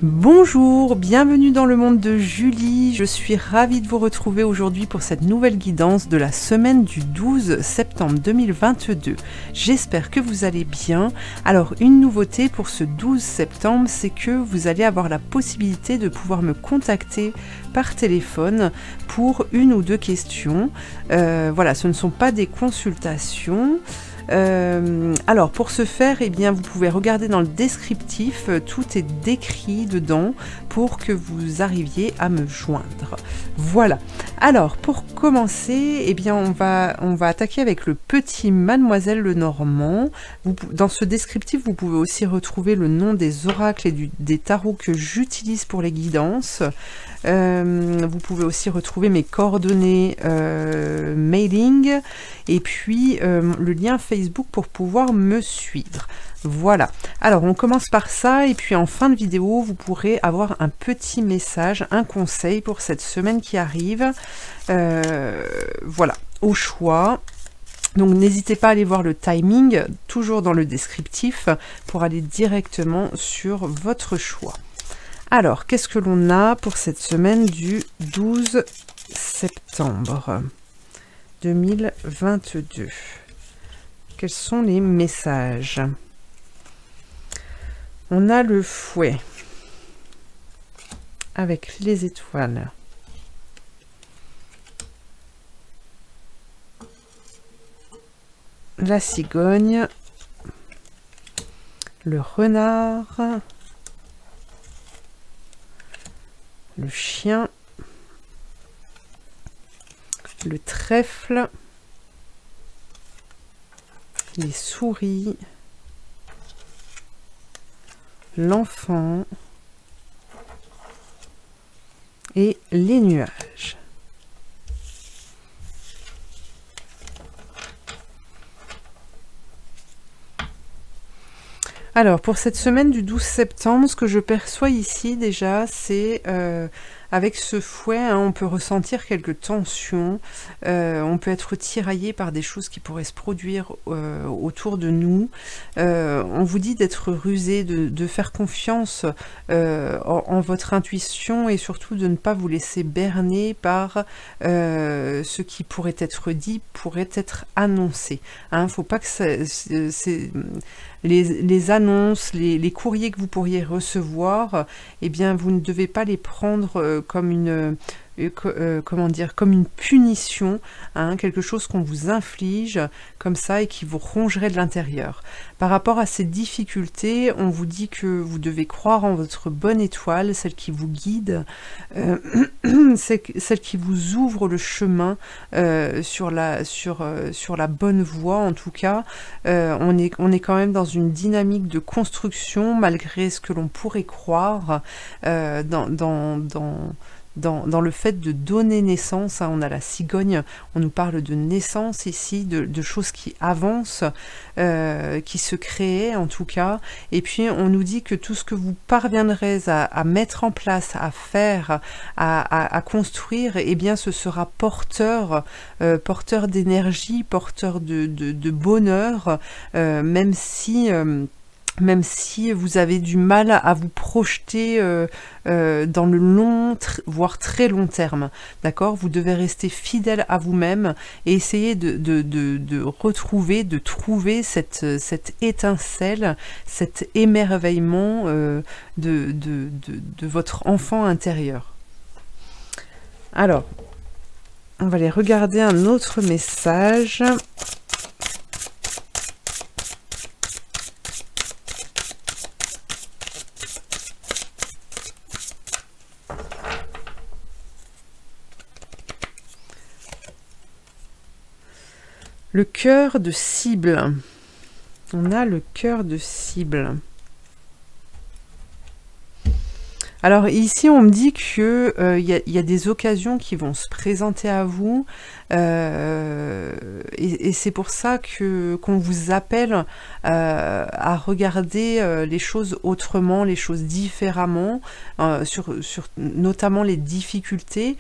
Bonjour, bienvenue dans le monde de Julie. Je suis ravie de vous retrouver aujourd'hui pour cette nouvelle guidance de la semaine du 12 septembre 2022. J'espère que vous allez bien. Alors, une nouveauté pour ce 12 septembre, c'est que vous allez avoir la possibilité de pouvoir me contacter par téléphone pour une ou deux questions. Voilà, ce ne sont pas des consultations. Alors pour ce faire, eh bien, vous pouvez regarder dans le descriptif, tout est décrit dedans pour que vous arriviez à me joindre. Voilà. Alors pour commencer, eh bien, on va attaquer avec le petit Mademoiselle Lenormand. Dans ce descriptif, vous pouvez aussi retrouver le nom des oracles et des tarots que j'utilise pour les guidances. Vous pouvez aussi retrouver mes coordonnées mailing et puis le lien Facebook pour pouvoir me suivre. Voilà, alors on commence par ça et puis en fin de vidéo vous pourrez avoir un petit message, un conseil pour cette semaine qui arrive. Voilà, au choix. Donc n'hésitez pas à aller voir le timing, toujours dans le descriptif, pour aller directement sur votre choix. Alors, qu'est-ce que l'on a pour cette semaine du 12 septembre 2022? Quels sont les messages? On a le fouet avec les étoiles. La cigogne. Le renard. Le chien, le trèfle, les souris, l'enfant et les nuages. Alors, pour cette semaine du 12 septembre, ce que je perçois ici déjà, c'est avec ce fouet, hein, on peut ressentir quelques tensions, on peut être tiraillé par des choses qui pourraient se produire autour de nous. On vous dit d'être rusé, de faire confiance en votre intuition et surtout de ne pas vous laisser berner par ce qui pourrait être dit, pourrait être annoncé. Hein, faut pas que les annonces, les courriers que vous pourriez recevoir, eh bien, vous ne devez pas les prendre comme une comment dire, comme une punition, hein, quelque chose qu'on vous inflige comme ça et qui vous rongerait de l'intérieur. Par rapport à ces difficultés, on vous dit que vous devez croire en votre bonne étoile, celle qui vous guide, celle qui vous ouvre le chemin sur la bonne voie. En tout cas, on est quand même dans une dynamique de construction malgré ce que l'on pourrait croire dans le fait de donner naissance, hein. On a la cigogne, on nous parle de naissance ici, de choses qui avancent, qui se créent en tout cas, et puis on nous dit que tout ce que vous parviendrez à mettre en place, à faire, à construire, eh bien ce sera porteur d'énergie, porteur de bonheur, même si vous avez du mal à vous projeter dans le long, voire très long terme, d'accord? Vous devez rester fidèle à vous-même et essayer de retrouver, de trouver cette étincelle, cet émerveillement de votre enfant intérieur. Alors, on va aller regarder un autre message. Le cœur de cible. On a le cœur de cible. Alors ici, on me dit que y a des occasions qui vont se présenter à vous, et c'est pour ça qu'on vous appelle à regarder les choses autrement, les choses différemment, sur notamment les difficultés,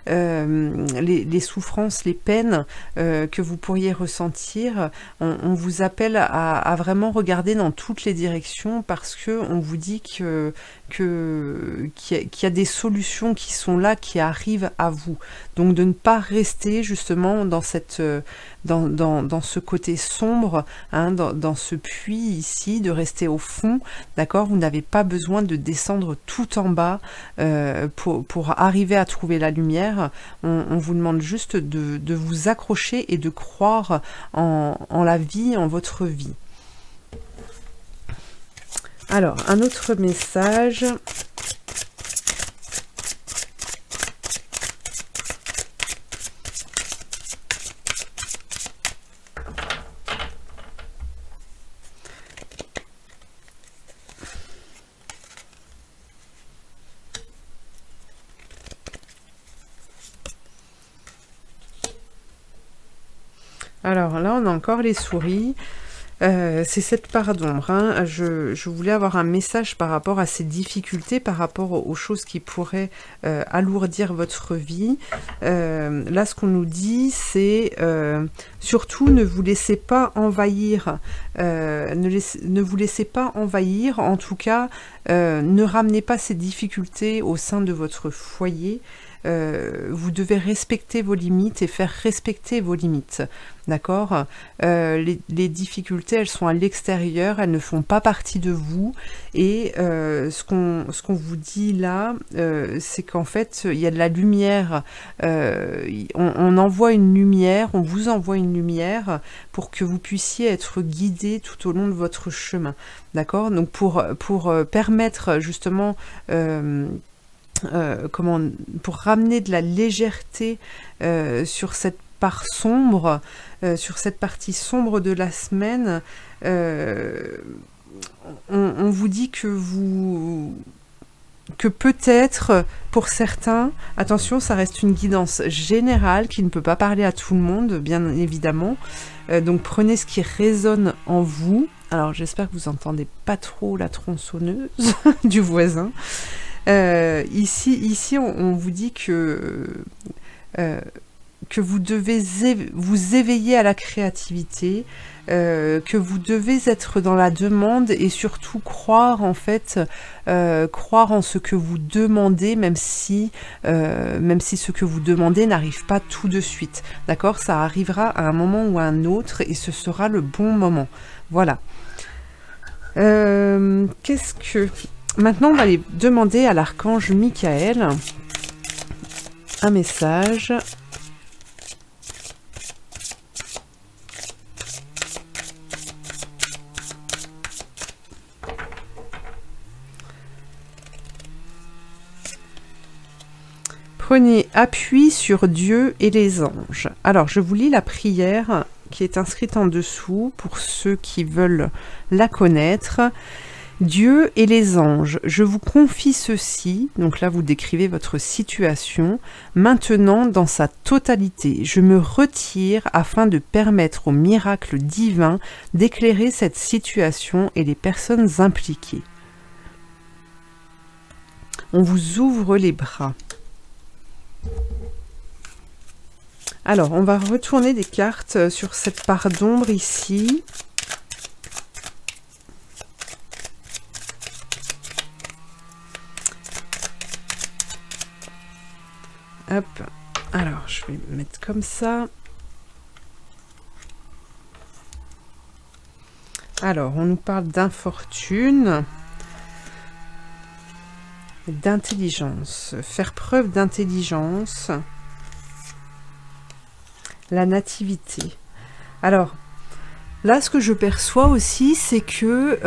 les souffrances, les peines que vous pourriez ressentir. On vous appelle à vraiment regarder dans toutes les directions, parce que on vous dit qu'il y a des solutions qui sont là, qui arrivent à vous. Donc de ne pas rester justement dans dans ce côté sombre, hein, dans ce puits ici, de rester au fond, d'accord? Vous n'avez pas besoin de descendre tout en bas pour arriver à trouver la lumière. On vous demande juste de vous accrocher et de croire en la vie, en votre vie. Alors, un autre message. Alors là, on a encore les souris. C'est cette part d'ombre, hein. Je voulais avoir un message par rapport à ces difficultés, par rapport aux choses qui pourraient alourdir votre vie. Là, ce qu'on nous dit, c'est surtout ne vous laissez pas envahir. Ne vous laissez pas envahir. En tout cas, ne ramenez pas ces difficultés au sein de votre foyer. Vous devez respecter vos limites et faire respecter vos limites, d'accord? Les difficultés, elles sont à l'extérieur, elles ne font pas partie de vous, et ce qu'on vous dit là, c'est qu'en fait, il y a de la lumière, on envoie une lumière, on vous envoie une lumière pour que vous puissiez être guidé tout au long de votre chemin, d'accord? Donc pour permettre justement pour ramener de la légèreté sur cette part sombre, sur cette partie sombre de la semaine, on vous dit que peut-être, pour certains, attention, ça reste une guidance générale qui ne peut pas parler à tout le monde, bien évidemment, donc prenez ce qui résonne en vous. Alors j'espère que vous entendez pas trop la tronçonneuse du voisin. Ici, on vous dit que vous devez vous éveiller à la créativité, que vous devez être dans la demande et surtout croire en fait, croire en ce que vous demandez, même si ce que vous demandez n'arrive pas tout de suite, d'accord? Ça arrivera à un moment ou à un autre et ce sera le bon moment. Voilà. Qu'est-ce que... Maintenant, on va aller demander à l'archange Michael un message. Prenez appui sur Dieu et les anges. Alors, je vous lis la prière qui est inscrite en dessous pour ceux qui veulent la connaître. Dieu et les anges, je vous confie ceci, donc là vous décrivez votre situation, maintenant dans sa totalité, je me retire afin de permettre au miracle divin d'éclairer cette situation et les personnes impliquées. On vous ouvre les bras. Alors, on va retourner des cartes sur cette part d'ombre ici. Hop, alors je vais mettre comme ça. Alors, on nous parle d'infortune, d'intelligence, faire preuve d'intelligence, la nativité. Alors, là, ce que je perçois aussi, c'est que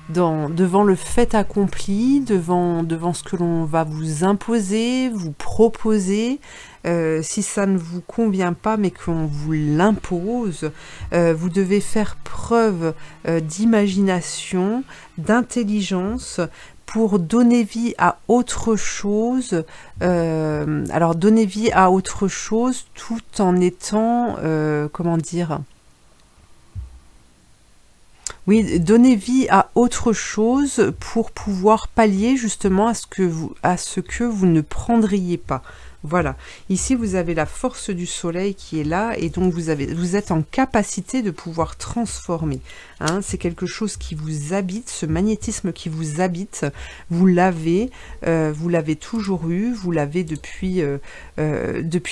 devant le fait accompli, devant ce que l'on va vous imposer, vous proposer, si ça ne vous convient pas mais qu'on vous l'impose, vous devez faire preuve d'imagination, d'intelligence pour donner vie à autre chose. Alors donner vie à autre chose tout en étant, comment dire, oui, donner vie à autre chose pour pouvoir pallier justement à ce que vous ne prendriez pas. Voilà, ici vous avez la force du soleil qui est là et donc vous êtes en capacité de pouvoir transformer. Hein, c'est quelque chose qui vous habite, ce magnétisme qui vous habite, vous l'avez toujours eu, vous l'avez depuis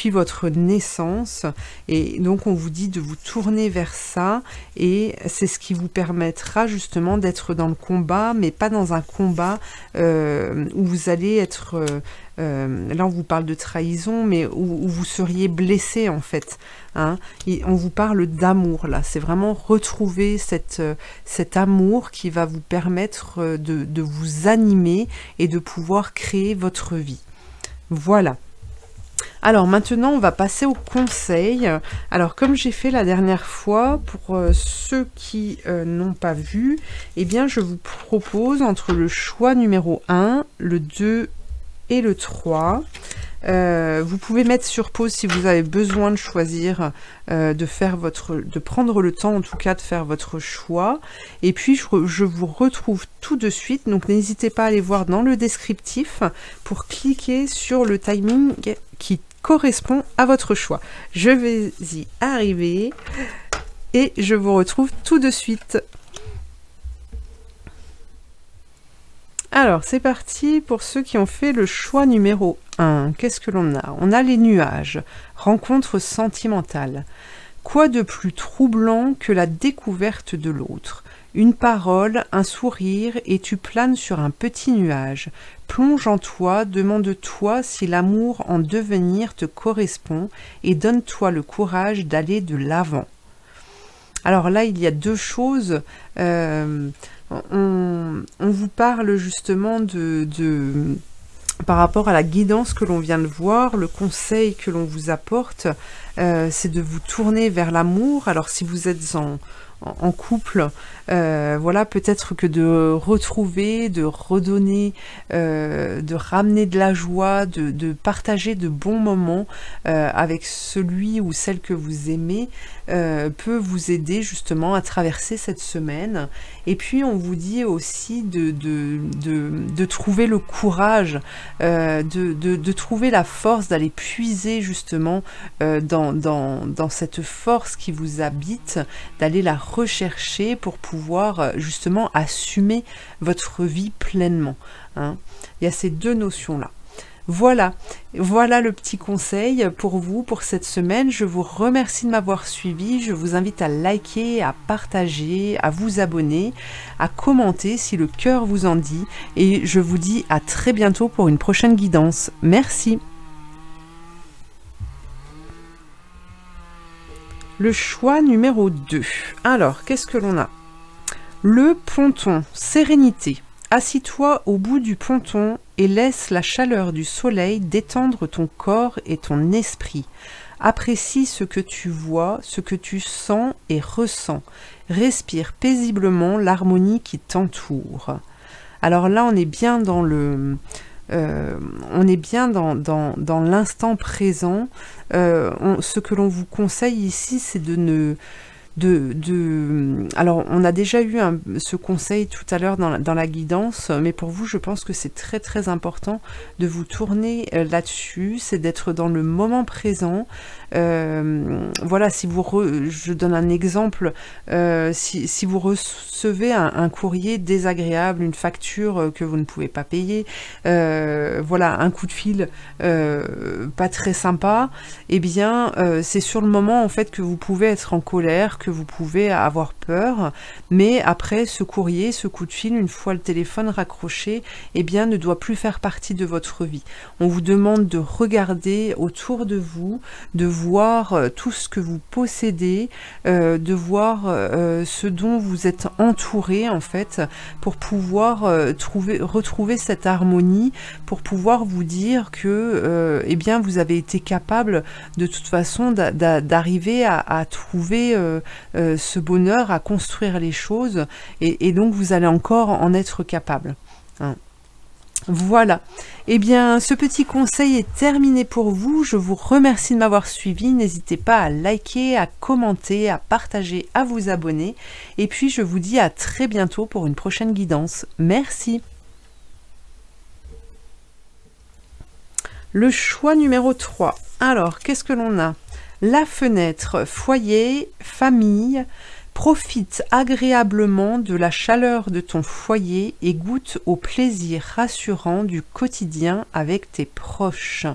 votre naissance et donc on vous dit de vous tourner vers ça et c'est ce qui vous permettra justement d'être dans le combat, mais pas dans un combat où vous allez être... là on vous parle de trahison, mais où vous seriez blessé en fait. Hein, et on vous parle d'amour là, c'est vraiment retrouver cet amour qui va vous permettre de vous animer et de pouvoir créer votre vie. Voilà. Alors maintenant on va passer au conseil. Alors comme j'ai fait la dernière fois, pour ceux qui n'ont pas vu, eh bien je vous propose entre le choix numéro 1, le 2 et le 3. Vous pouvez mettre sur pause si vous avez besoin de choisir, de prendre le temps en tout cas de faire votre choix. Et puis je vous retrouve tout de suite, donc n'hésitez pas à aller voir dans le descriptif pour cliquer sur le timing qui correspond à votre choix. Je vais y arriver et je vous retrouve tout de suite. Alors, c'est parti pour ceux qui ont fait le choix numéro 1. Qu'est-ce que l'on a? On a les nuages, rencontre sentimentale. Quoi de plus troublant que la découverte de l'autre? Une parole, un sourire, et tu planes sur un petit nuage. Plonge en toi, demande-toi si l'amour en devenir te correspond, et donne-toi le courage d'aller de l'avant. Alors là, il y a deux choses. On vous parle justement par rapport à la guidance que l'on vient de voir, le conseil que l'on vous apporte, c'est de vous tourner vers l'amour. Alors si vous êtes en couple, voilà, peut-être que de retrouver, de redonner, de ramener de la joie, de partager de bons moments avec celui ou celle que vous aimez, peut vous aider justement à traverser cette semaine. Et puis on vous dit aussi de trouver le courage, de trouver la force d'aller puiser justement dans cette force qui vous habite, d'aller la rechercher pour pouvoir justement assumer votre vie pleinement. Hein. Il y a ces deux notions-là. Voilà le petit conseil pour vous pour cette semaine. Je vous remercie de m'avoir suivi. Je vous invite à liker, à partager, à vous abonner, à commenter si le cœur vous en dit. Et je vous dis à très bientôt pour une prochaine guidance. Merci. Le choix numéro 2. Alors, qu'est-ce que l'on a? Le ponton, sérénité. Assis-toi au bout du ponton et laisse la chaleur du soleil détendre ton corps et ton esprit. Apprécie ce que tu vois, ce que tu sens et ressens. Respire paisiblement l'harmonie qui t'entoure. Alors là, on est bien dans le... dans l'instant présent. Ce que l'on vous conseille ici, c'est alors on a déjà eu ce conseil tout à l'heure dans la guidance, mais pour vous je pense que c'est très très important de vous tourner là-dessus, c'est d'être dans le moment présent. Voilà, si je donne un exemple, si vous recevez un courrier désagréable, une facture que vous ne pouvez pas payer, voilà, un coup de fil pas très sympa, eh bien c'est sur le moment en fait que vous pouvez être en colère, que vous pouvez avoir peur, mais après ce courrier, ce coup de fil, une fois le téléphone raccroché, eh bien ne doit plus faire partie de votre vie. On vous demande de regarder autour de vous, de voir tout ce que vous possédez, de voir ce dont vous êtes entouré en fait, pour pouvoir retrouver cette harmonie, pour pouvoir vous dire que eh bien vous avez été capable de toute façon d'arriver à trouver ce bonheur, à construire les choses, et donc vous allez encore en être capable. Hein. Voilà, eh bien ce petit conseil est terminé pour vous, je vous remercie de m'avoir suivi, n'hésitez pas à liker, à commenter, à partager, à vous abonner, et puis je vous dis à très bientôt pour une prochaine guidance. Merci. Le choix numéro 3, alors qu'est-ce que l'on a? La fenêtre, foyer, famille. Profite agréablement de la chaleur de ton foyer et goûte au plaisir rassurant du quotidien avec tes proches.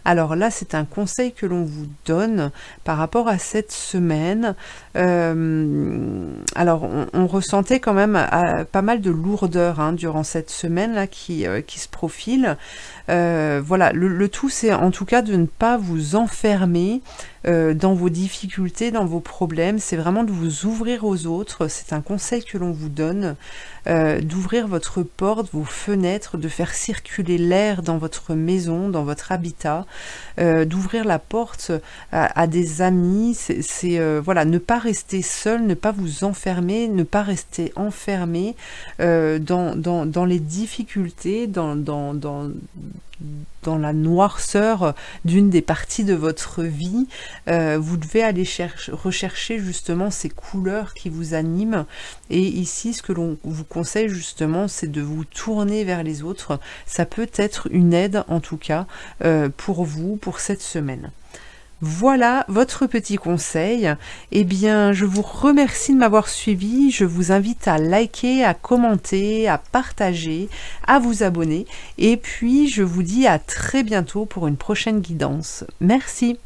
Alors là, c'est un conseil que l'on vous donne par rapport à cette semaine. Alors, on ressentait quand même pas mal de lourdeur durant cette semaine-là qui se profile. Voilà, le tout, c'est en tout cas de ne pas vous enfermer dans vos difficultés, dans vos problèmes. C'est vraiment de vous ouvrir aux autres. C'est un conseil que l'on vous donne, d'ouvrir votre porte, vos fenêtres, de faire circuler l'air dans votre maison, dans votre habitat, d'ouvrir la porte à des amis. C'est voilà, ne pas rester seul, ne pas vous enfermer, ne pas rester enfermé dans les difficultés, dans la noirceur d'une des parties de votre vie. Vous devez aller rechercher justement ces couleurs qui vous animent, et ici ce que l'on vous conseille justement, c'est de vous tourner vers les autres. Ça peut être une aide en tout cas pour vous, pour cette semaine. Voilà votre petit conseil. Eh bien, je vous remercie de m'avoir suivi. Je vous invite à liker, à commenter, à partager, à vous abonner. Et puis, je vous dis à très bientôt pour une prochaine guidance. Merci.